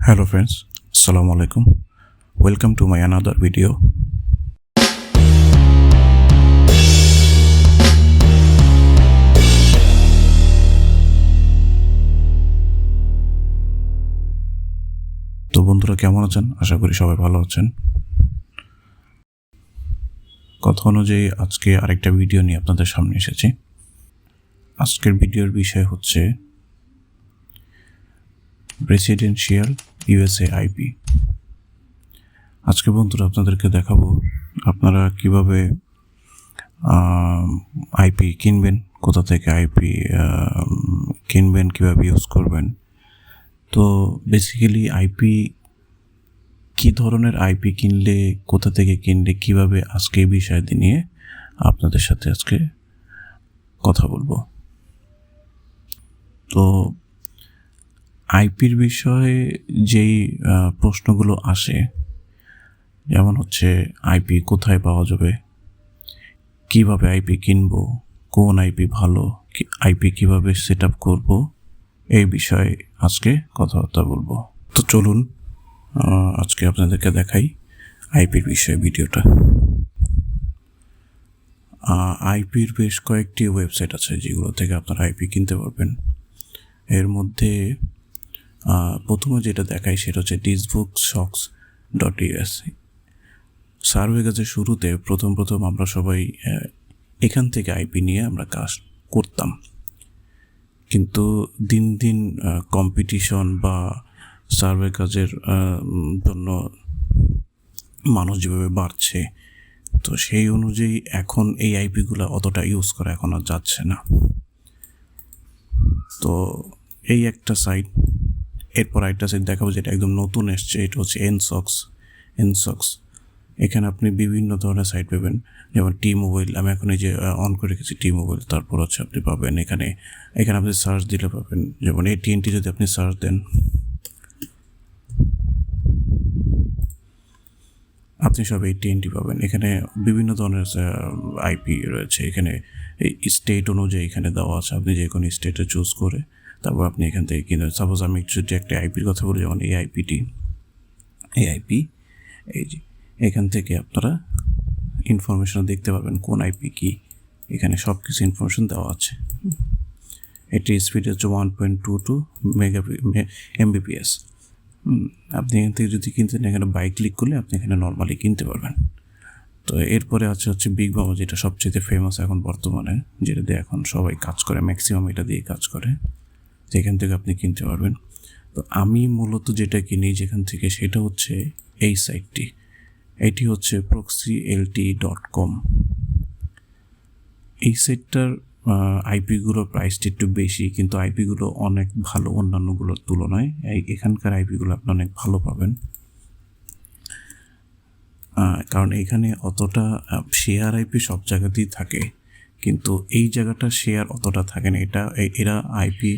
Hello friends, Assalamu alaikum. Welcome to my another video. তো বন্ধুরা কেমন আছেন? আশা করি সবাই ভালো আছেন। কথা অনুযায়ী আজকে আরেকটা ভিডিও নিয়ে আপনাদের সামনে এসেছি। আজকের ভিডিওর বিষয় হচ্ছে রেসিডেন্সিয়াল ইউএসএ আইপি। আজকে বন্ধুরা আপনাদেরকে দেখাবো আপনারা কিভাবে আইপি কিনবেন, কোথা থেকে আইপি কিনবেন, কিভাবে ইউজ করবেন। তো বেসিক্যালি আইপি কী ধরনের আইপি কিনলে, কোথা থেকে কিনলে, কিভাবে, আজকে এই বিষয়টি নিয়ে আপনাদের সাথে আজকে কথা বলবো। তো আইপির বিষয়ে যেই প্রশ্নগুলো আসে, যেমন হচ্ছে আইপি কোথায় পাওয়া যাবে, কিভাবে আইপি কিনবো, কোন আইপি ভালো, আইপি কিভাবে সেট আপ করবো, এই বিষয়ে আজকে কথাবার্তা বলবো। তো চলুন আজকে আপনাদেরকে দেখাই আইপির বিষয়ে ভিডিওটা। আইপির বেশ কয়েকটি ওয়েবসাইট আছে যেগুলো থেকে আপনারা আইপি কিনতে পারবেন। এর মধ্যে প্রথমে যেটা দেখাই সেটা হচ্ছে disbookshocks.us। সার্ভে কাজের শুরুতে প্রথম আমরা সবাই এখান থেকে আইপি নিয়ে আমরা কাজ করতাম, কিন্তু দিন দিন কম্পিটিশন বা সার্ভে কাজের জন্য মানুষ যেভাবে বাড়ছে, তো সেই অনুযায়ী এখন এই আইপিগুলো অতটা ইউজ করা এখন আর যাচ্ছে না। তো এই একটা সাইট, এরপর একটা সাইট দেখাবো যেটা একদম নতুন এসছে, এটা হচ্ছে এনসক্স। এখানে আপনি বিভিন্ন ধরনের সাইট পাবেন, যেমন টি মোবাইল। আমি এখন এই যে অন করে রেখেছি টি মোবাইল। তারপর হচ্ছে আপনি পাবেন এখানে আপনি সার্চ দিলে পাবেন, যেমন AT&T যদি আপনি সার্চ দেন, আপনি সব AT&T পাবেন। এখানে বিভিন্ন ধরনের আইপি রয়েছে। এখানে স্টেট অনুযায়ী এখানে দেওয়া আছে, আপনি যে কোনো স্টেটে চুজ করে তারপর আপনি এখান থেকে কিনবেন। সাপোজ আমি যদি একটা আইপির কথা বলি, যেমন এই আইপি এই যে এখান থেকে আপনারা ইনফরমেশন দেখতে পারবেন কোন আইপি কি। এখানে সব কিছু ইনফরমেশন দেওয়া আছে। এটির স্পিড হচ্ছে 1.22 Mbps। আপনি এখান থেকে যদি কিনতে চান, এখানে বাই ক্লিক করলে আপনি এখানে নর্মালি কিনতে পারবেন। তো এরপরে হচ্ছে বিগ মামা, যেটা সবচেয়ে ফেমাস এখন বর্তমানে, যেটা দিয়ে এখন সবাই কাজ করে, ম্যাক্সিমাম এটা দিয়ে কাজ করে। তো এখান থেকে আপনি কিনতে পারবেন। তো আমি মূলত যেটা কিনি যেখান থেকে, সেটা হচ্ছে এই সাইটটি। এটি হচ্ছে proxy.com। এই সাইটটার আইপিগুলোর প্রাইসটা একটু বেশি, কিন্তু আইপিগুলো অনেক ভালো অন্যান্যগুলোর তুলনায়। এখানকার আইপিগুলো আপনি অনেক ভালো পাবেন, কারণ এখানে অতটা শেয়ার আইপি সব জায়গাতেই থাকে, কিন্তু এই জায়গাটা শেয়ার অতটা থাকে না। এরা আইপি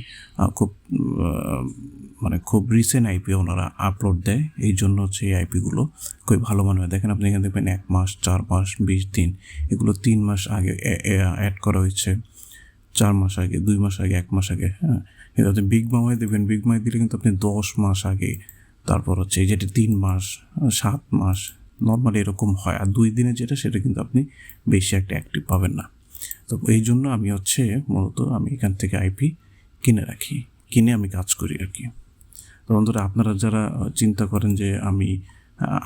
খুব রিসেন্ট আইপি ওনারা আপলোড দেয়, এই জন্য হচ্ছে এই আইপিগুলো খুবই ভালো মনে হয়। দেখেন আপনি এখানে দেখবেন 1 মাস, 4 মাস, 20 দিন, এগুলো 3 মাস আগে অ্যাড করা হয়েছে, 4 মাস আগে, 2 মাস আগে, 1 মাস আগে। হ্যাঁ, কিন্তু আপনি বিগ মামায় দেবেন, বিগ মামায় দিলে কিন্তু আপনি 10 মাস আগে, তারপর হচ্ছে এই যেটা 3 মাস, 7 মাস নর্মালি এরকম হয়। আর 2 দিনের যেটা, সেটা কিন্তু আপনি বেশি একটা অ্যাক্টিভ পাবেন না। তো এই জন্য আমি মূলত আমি এখান থেকে আইপি কিনে আমি কাজ করি আর কি। তো বন্ধুরা, আপনারা যারা চিন্তা করেন যে আমি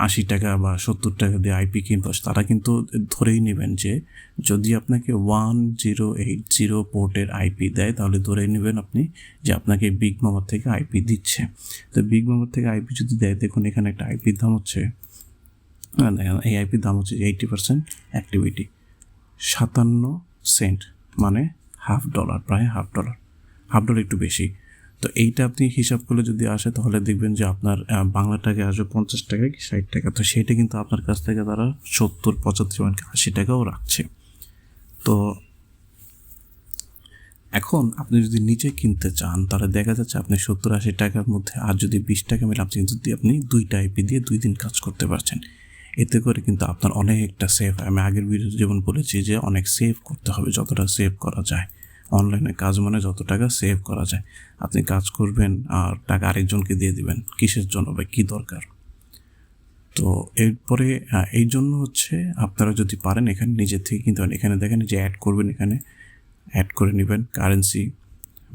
80 টাকা বা 70 টাকা দিয়ে আইপি কিনবো, তারা কিন্তু ধরেই নেবেন যে যদি আপনাকে 1080 পোর্টের আইপি দেয়, তাহলে ধরেই নেবেন আপনি যে আপনাকে বিগ মামার থেকে আইপি দিচ্ছে। তো বিগ মামার থেকে আইপি যদি দেয়, দেখুন এখানে একটা আইপির দাম হচ্ছে, দেখেন এই আইপির দাম হচ্ছে 80% অ্যাক্টিভিটি, 57 সেন্ট, মানে $50, প্রায় $50 একটু বেশি। তো এইটা আপনি হিসাব করলে যদি আসে, তাহলে দেখবেন যে আপনার বাংলা টাকায় আসবে 50 টাকা কি 60 টাকা। তো সেইটা কিন্তু আপনার কাছ থেকে তারা 70, 75, 80 টাকাও রাখছে। তো এখন আপনি যদি নিজে কিনতে চান, তাহলে দেখা যাচ্ছে আপনি 70-80 টাকার মধ্যে, আর যদি 20 টাকা মিলে আপনি 2টা আইপি দিয়ে 2 দিন কাজ করতে পারছেন। এতে করে কিন্তু আপনার অনেকটা সেভ। আমি আগের ভিডিওতে যেমন বলেছি যে অনেক সেভ করতে হবে, যতটা সেভ করা যায় অনলাইনে কাজ মানে যত টাকা সেভ করা যায়। আপনি কাজ করবেন আর টাকা আরেকজনকে দিয়ে দিবেন, কিসের জন্য বা কী দরকার? তো এরপরে এই জন্য হচ্ছে আপনারা যদি পারেন এখানে নিজের থেকে কিনতে পারেন। এখানে দেখেন যে অ্যাড করবেন, এখানে অ্যাড করে নেবেন কারেন্সি,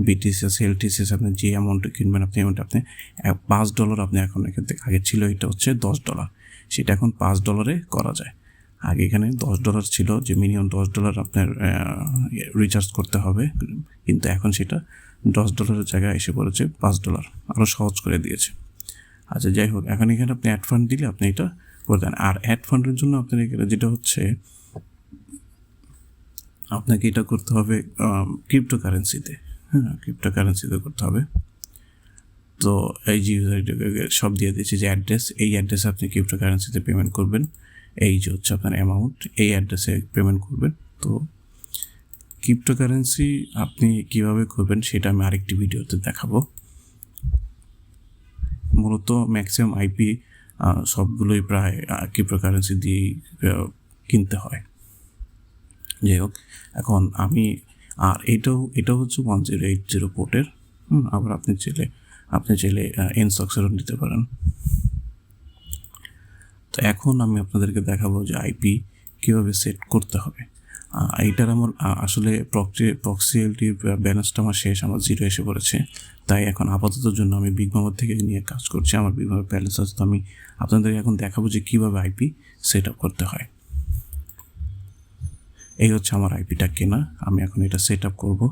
BTC, LTC, আপনি যে অ্যামাউন্টে কিনবেন আপনি আপনি $5 আপনি এখন এখান থেকে, আগে ছিল এটা হচ্ছে $10, সেটা এখন $5 করা যায়। আগে এখানে $10 ছিল যে মিনিমাম $10 আপনার রিচার্জ করতে হবে, কিন্তু এখন সেটা $10 জায়গায় এসে পড়েছে $5, আরও সহজ করে দিয়েছে। আচ্ছা যাই হোক, এখন এখানে আপনি অ্যাড ফান্ড দিলে আপনি এটা করে দেন। আর অ্যাড ফান্ডের জন্য আপনার এখানে যেটা হচ্ছে আপনাকে এটা করতে হবে ক্রিপ্টোকারেন্সিতে। হ্যাঁ, ক্রিপ্টোকারেন্সিতে করতে হবে। তো এই যে সব দিয়ে দিয়েছি যে অ্যাড্রেস, এই অ্যাড্রেসে আপনি ক্রিপ্টোকারেন্সিতে পেমেন্ট করবেন। এই যে হচ্ছে আপনার অ্যামাউন্ট, এই অ্যাড্রেসে পেমেন্ট করবেন। তো ক্রিপ্টোকারেন্সি আপনি কিভাবে করবেন সেটা আমি আরেকটি ভিডিওতে দেখাবো। মূলত ম্যাক্সিমাম আইপি সবগুলোই প্রায় ক্রিপ্টোকারেন্সি দিয়েই কিনতে হয়। যাই হোক, এখন আমি আর এটাও হচ্ছে 1080 পোর্টের। আবার আপনি চাইলে এনসক্সেরও নিতে পারেন। তো এখন আমি আপনাদেরকে দেখাবো যে আইপি কীভাবে সেট করতে হবে। এইটার আমার আসলে প্রক্সিএলটির ব্যালেন্সটা আমার শেষ, আমার 0 এসে পড়েছে। তাই এখন আপাতত জন্য আমি বিগ মামার থেকে নিয়ে কাজ করছি। আমার বিগ মামার ব্যালেন্স আছে, তো আমি আপনাদেরকে এখন দেখাবো যে কীভাবে আইপি সেট আপ করতে হয়। এই হচ্ছে আমার আইপিটা কেনা, আমি এখন এটা সেট আপ করবো।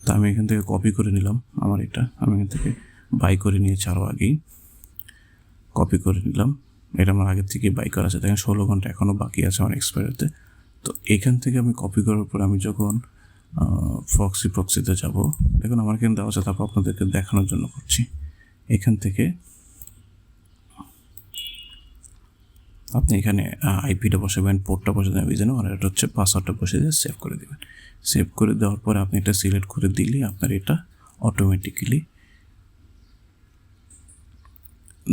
তো আমি এখান থেকে কপি করে নিলাম আমার এটা, আমি এখান থেকে বাই করে নিয়েছি আরও আগেই, কপি করে নিলাম। এটা আমার আগের থেকে বাই করা আছে, দেখেন 16 ঘন্টা এখনও বাকি আছে আমার এক্সপায়ারিতে। তো এখান থেকে আমি কপি করার পর আমি যখন প্রক্সিতে যাব, দেখুন আমার এখানে দেওয়া আছে, তারপর আপনাদেরকে দেখানোর জন্য করছি। এখান থেকে আপনি এখানে আইপিটা বসাবেন, পোর্টটা বসে দেবেন, এই জন্য আর এটা হচ্ছে পাসওয়ার্ডটা বসে দিয়ে সেভ করে দেবেন। সেভ করে দেওয়ার পরে আপনি এটা সিলেক্ট করে দিলে আপনার এটা অটোমেটিক্যালি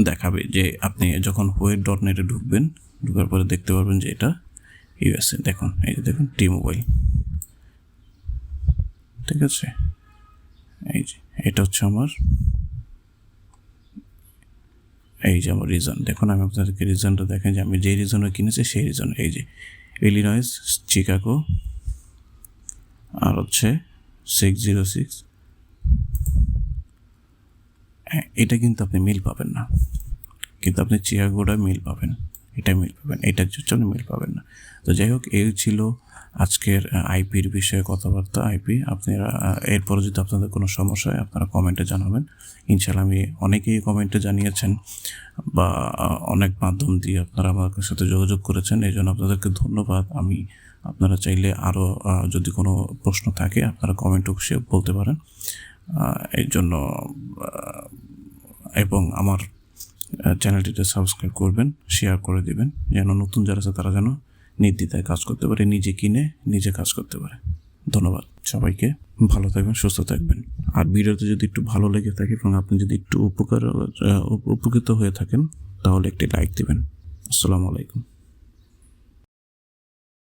দেখাবে যে আপনি যখন হোয়েট.নেটে ঢুকবেন, ঢুকার পরে দেখতে পারবেন যে এটা ইউএসএ। দেখুন, এই যে দেখুন টি-মোবাইল, ঠিক আছে। এই যে এটা হচ্ছে আমার, এই যে আমার রিজন। দেখুন আমি আপনাদেরকে রিজনটা দেখেন যে আমি যে রিজনে কিনেছি সেই রিজন, এই যে ইলিনয়েস, চিকাগো, আর হচ্ছে 606। হ্যাঁ, এটা কিন্তু আপনি মিল পাবেন না, কিন্তু আপনি চিকাগোটা মিল পাবেন, এটা মিল পাবেন, এটার জন্য মিল পাবেন না। তো যাই হোক, এই ছিল আজকের আইপির বিষয়ে কথাবার্তা। আইপি আপনারা এরপরে যদি আপনাদের কোনো সমস্যা হয় আপনারা কমেন্টে জানাবেন। ইনশাআল্লাহ আমি অনেকেই কমেন্টে জানিয়েছেন বা অনেক মাধ্যম দিয়ে আপনারা আমার সাথে যোগাযোগ করেছেন, এই জন্য আপনাদেরকে ধন্যবাদ। আপনারা চাইলে আরও যদি কোনো প্রশ্ন থাকে আপনারা কমেন্ট বক্সে বলতে পারেন এই জন্য, এবং আমার চ্যানেলটিতে সাবস্ক্রাইব করবেন, শেয়ার করে দিবেন, যেন নতুন যারা আছে তারা যেন নির্দ্বিধায় কাজ করতে পারে, নিজে কিনে নিজে কাজ করতে পারে। ধন্যবাদ সবাইকে, ভালো থাকবেন, সুস্থ থাকবেন। আর ভিডিওতে যদি একটু ভালো লেগে থাকে এবং আপনি যদি একটু উপকৃত হয়ে থাকেন তাহলে একটি লাইক দিবেন। আসসালামু আলাইকুম।